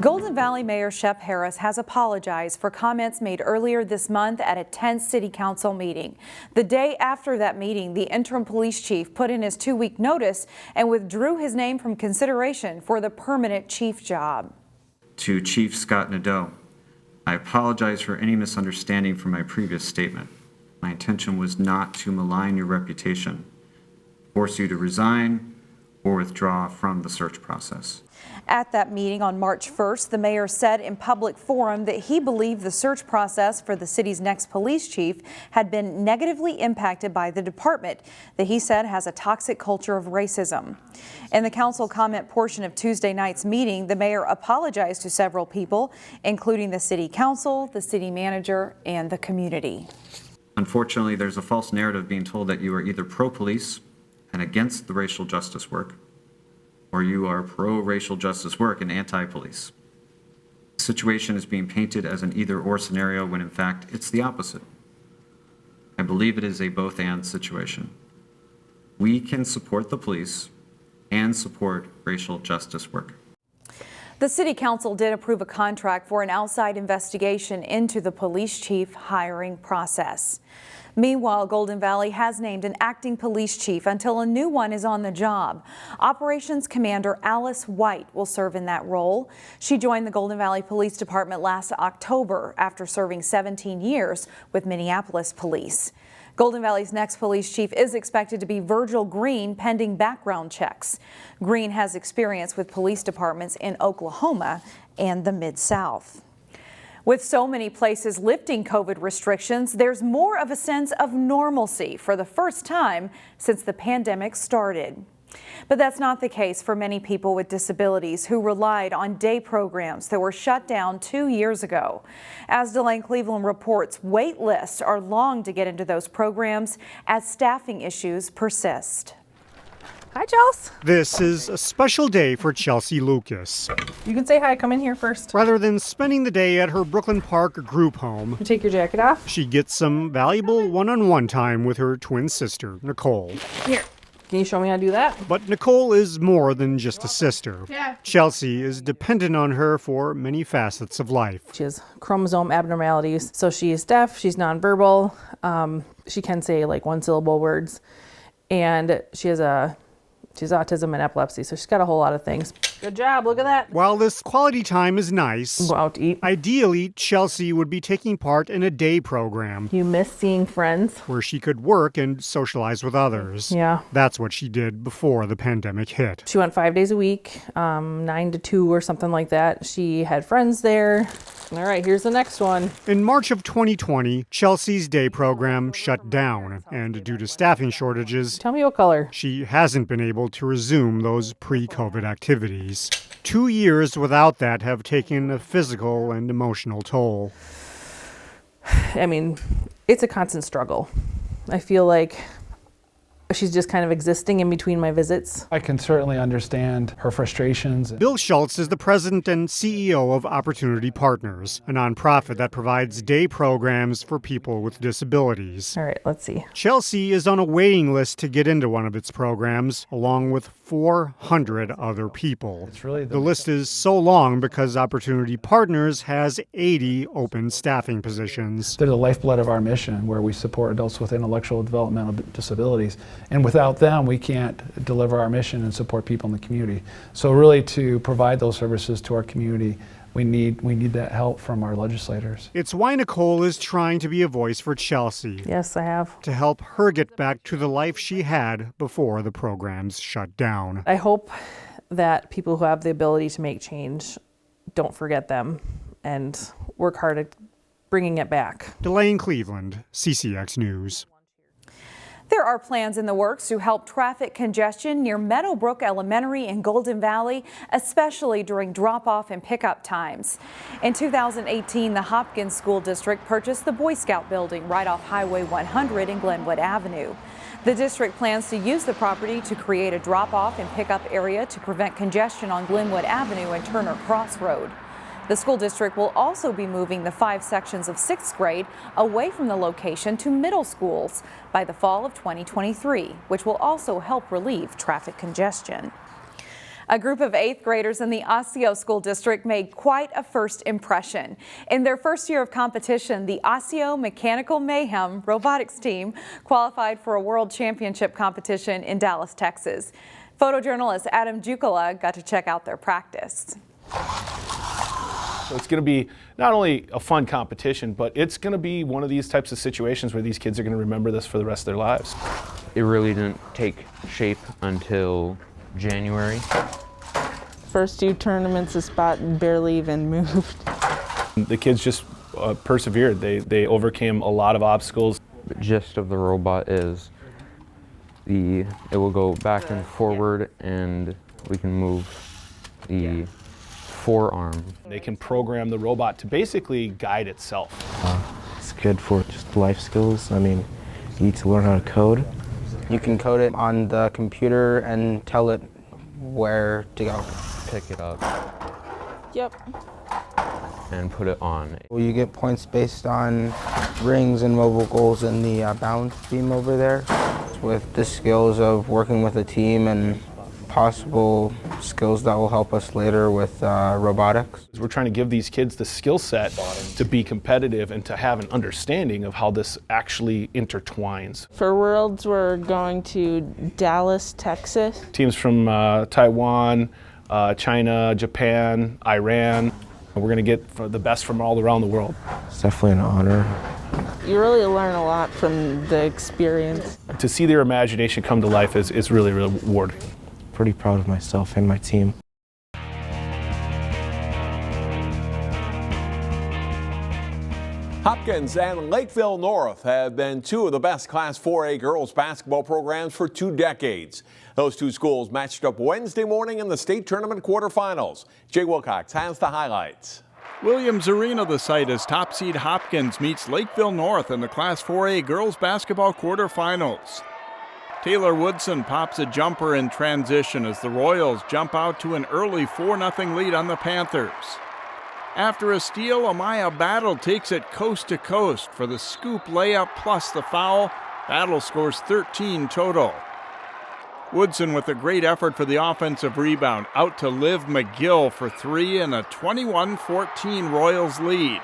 Golden Valley Mayor Shep Harris has apologized for comments made earlier this month at a tense city council meeting. The day after that meeting, the interim police chief put in his 2-week notice and withdrew his name from consideration for the permanent chief job. To Chief Scott Nadeau, I apologize for any misunderstanding from my previous statement. My intention was not to malign your reputation, force you to resign, or withdraw from the search process. At that meeting on March 1st, the mayor said in public forum that he believed the search process for the city's next police chief had been negatively impacted by the department that he said has a toxic culture of racism. In the council comment portion of Tuesday night's meeting, the mayor apologized to several people, including the city council, the city manager, and the community. Unfortunately, there's a false narrative being told that you are either pro-police and against the racial justice work, or you are pro-racial justice work and anti-police. The situation is being painted as an either-or scenario when in fact it's the opposite. I believe it is a both-and situation. We can support the police and support racial justice work. The city council did approve a contract for an outside investigation into the police chief hiring process. Meanwhile, Golden Valley has named an acting police chief until a new one is on the job. Operations Commander Alice White will serve in that role. She joined the Golden Valley Police Department last October after serving 17 years with Minneapolis Police. Golden Valley's next police chief is expected to be Virgil Green, pending background checks. Green has experience with police departments in Oklahoma and the Mid-South. With so many places lifting COVID restrictions, there's more of a sense of normalcy for the first time since the pandemic started. But that's not the case for many people with disabilities who relied on day programs that were shut down 2 years ago. As Delane Cleveland reports, wait lists are long to get into those programs as staffing issues persist. Hi, Chelsea. This is a special day for Chelsea Lucas. You can say hi. Come in here first. Rather than spending the day at her Brooklyn Park group home, You take your jacket off. she gets some valuable one-on-one time with her twin sister, Nicole. Here. Can you show me how to do that? But Nicole is more than just a sister. Yeah. Chelsea is dependent on her for many facets of life. She has chromosome abnormalities, so she is deaf, she's nonverbal, she can say like one-syllable words, and she's autism and epilepsy, so she's got a whole lot of things. Good job, look at that. While this quality time is nice, Go out to eat. ideally, Chelsea would be taking part in a day program You miss seeing friends? where she could work and socialize with others. Yeah. That's what she did before the pandemic hit. She went 5 days a week, 9 to 2 or something like that. She had friends there. All right, here's the next one. In March of 2020, Chelsea's day program shut down, and due to staffing shortages, Tell me what color. she hasn't been able to resume those pre-COVID activities. 2 years without that have taken a physical and emotional toll. I mean, it's a constant struggle. I feel like she's just kind of existing in between my visits. I can certainly understand her frustrations. Bill Schultz is the president and CEO of Opportunity Partners, a nonprofit that provides day programs for people with disabilities. All right, let's see. Chelsea is on a waiting list to get into one of its programs, along with 400 other people. It's really The list is so long because Opportunity Partners has 80 open staffing positions. They're the lifeblood of our mission, where we support adults with intellectual and developmental disabilities. And without them, we can't deliver our mission and support people in the community. So really, to provide those services to our community, we need that help from our legislators. It's why Nicole is trying to be a voice for Chelsea, Yes, I have. to help her get back to the life she had before the programs shut down. I hope that people who have the ability to make change don't forget them and work hard at bringing it back. Delane Cleveland, CCX News. There are plans in the works to help traffic congestion near Meadowbrook Elementary in Golden Valley, especially during drop-off and pickup times. In 2018, the Hopkins School District purchased the Boy Scout building right off Highway 100 and Glenwood Avenue. The district plans to use the property to create a drop-off and pickup area to prevent congestion on Glenwood Avenue and Turner Cross Road. The school district will also be moving the 5 sections of 6th grade away from the location to middle schools by the fall of 2023, which will also help relieve traffic congestion. A group of 8th graders in the Osseo School District made quite a first impression. In their first year of competition, the Osseo Mechanical Mayhem Robotics team qualified for a World Championship competition in Dallas, Texas. Photojournalist Adam Jukola got to check out their practice. So it's going to be not only a fun competition, but it's going to be one of these types of situations where these kids are going to remember this for the rest of their lives. It really didn't take shape until January. First 2 tournaments, the spot barely even moved. The kids just persevered. They overcame a lot of obstacles. The gist of the robot is it will go back and forward, and we can move the forearm. They can program the robot to basically guide itself. It's good for just life skills. I mean, you need to learn how to code. You can code it on the computer and tell it where to go. Pick it up. Yep. And put it on. Well, you get points based on rings and mobile goals in the balance beam over there, with the skills of working with a team and possible skills that will help us later with robotics. We're trying to give these kids the skill set to be competitive and to have an understanding of how this actually intertwines. For Worlds, we're going to Dallas, Texas. Teams from Taiwan, China, Japan, Iran. We're going to get the best from all around the world. It's definitely an honor. You really learn a lot from the experience. To see their imagination come to life is really rewarding. Pretty proud of myself and my team. Hopkins and Lakeville North have been 2 of the best Class 4A girls basketball programs for 2 decades. Those 2 schools matched up Wednesday morning in the state tournament quarterfinals. Jay Wilcox has the highlights. Williams Arena, the site, as top seed Hopkins meets Lakeville North in the Class 4A girls basketball quarterfinals. Taylor Woodson pops a jumper in transition as the Royals jump out to an early 4-0 lead on the Panthers. After a steal, Amaya Battle takes it coast to coast for the scoop layup plus the foul. Battle scores 13 total. Woodson with a great effort for the offensive rebound, out to Liv McGill for 3 and a 21-14 Royals lead.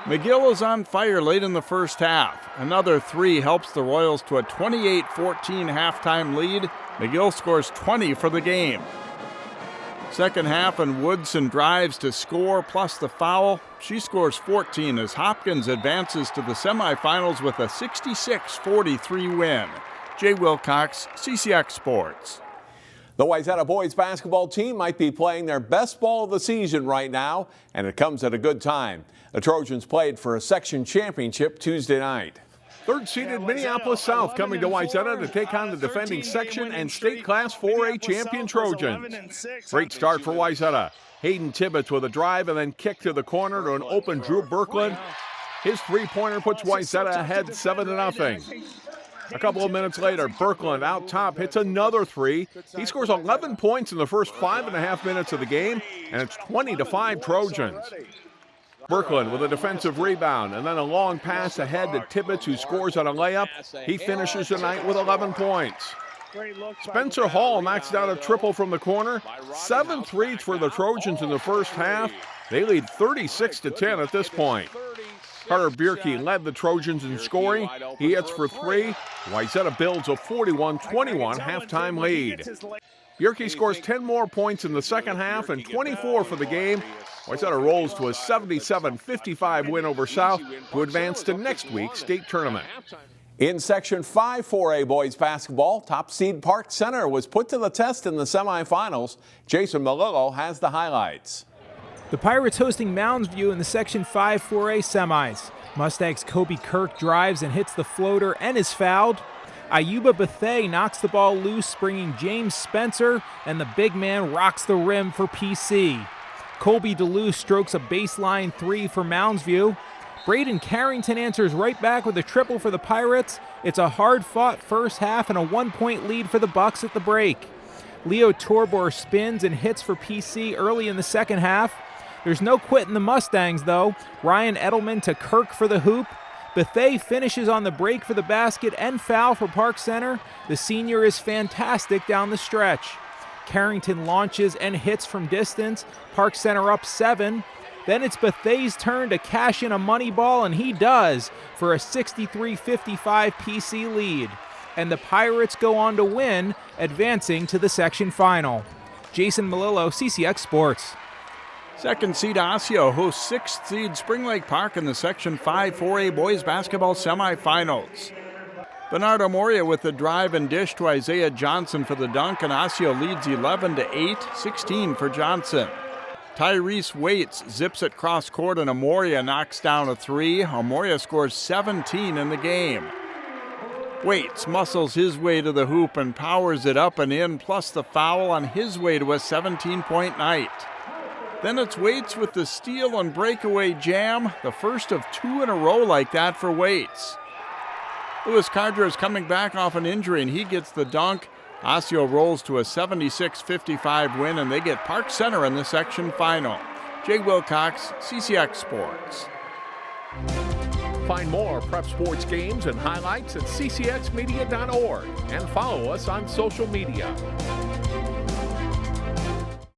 McGill is on fire late in the first half. Another 3 helps the Royals to a 28-14 halftime lead. McGill scores 20 for the game. Second half, and Woodson drives to score plus the foul. She scores 14 as Hopkins advances to the semifinals with a 66-43 win. Jay Wilcox, CCX Sports. The Wayzata boys basketball team might be playing their best ball of the season right now, and it comes at a good time. The Trojans played for a section championship Tuesday night. Third-seeded Minneapolis South coming to Wayzata to take on the defending section and state Class 4A champion Trojans. Great start for Wayzata. Hayden Tibbetts with a drive and then kick to the corner to an open Drew Birkland. His three-pointer puts Wayzata ahead 7-0. A couple of minutes later, Birkland out top hits another 3. He scores 11 points in the first 5.5 minutes of the game, and it's 20-5 Trojans. Birkland with a defensive rebound and then a long pass ahead to Tibbetts, who scores on a layup. He finishes the night with 11 points. Spencer Hall knocks down a triple from the corner. 7 threes for the Trojans in the first half. They lead 36-10 at this point. Carter Bierke led the Trojans in scoring. He hits for 3. Wayzata builds a 41-21 halftime lead. Bierke scores 10 more points in the second half and 24 for the game. Wayzata rolls to a 77-55 win over South to advance to next week's state tournament. In Section 5 4A boys basketball, top seed Park Center was put to the test in the semifinals. Jason Malillo has the highlights. The Pirates hosting Mounds View in the Section 5 4A semis. Mustangs Kobe Kirk drives and hits the floater and is fouled. Ayuba Bethay knocks the ball loose, bringing James Spencer, and the big man rocks the rim for PC. Colby DeLuce strokes a baseline 3 for Mounds View. Braden Carrington answers right back with a triple for the Pirates. It's a hard-fought first half and a 1-point lead for the Bucks at the break. Leo Torbor spins and hits for PC early in the second half. There's no quitting the Mustangs, though. Ryan Edelman to Kirk for the hoop. Bethay finishes on the break for the basket and foul for Park Center. The senior is fantastic down the stretch. Carrington launches and hits from distance. Park Center up 7. Then it's Bethay's turn to cash in a money ball, and he does for a 63-55 PC lead. And the Pirates go on to win, advancing to the section final. Jason Melillo, CCX Sports. Second seed Osseo hosts 6th seed Spring Lake Park in the Section 5 4A boys basketball semifinals. Bernardo Moria with the drive and dish to Isaiah Johnson for the dunk, and Osseo leads 11-8, 16 for Johnson. Tyrese Waits zips it cross court, and Amoria knocks down a 3. Amoria scores 17 in the game. Waits muscles his way to the hoop and powers it up and in, plus the foul on his way to a 17-point night. Then it's Waits with the steal and breakaway jam, the first of 2 in a row like that for Waits. Louis Cardra is coming back off an injury, and he gets the dunk. Osseo rolls to a 76-55 win, and they get Park Center in the section final. Jay Wilcox, CCX Sports. Find more prep sports games and highlights at ccxmedia.org and follow us on social media.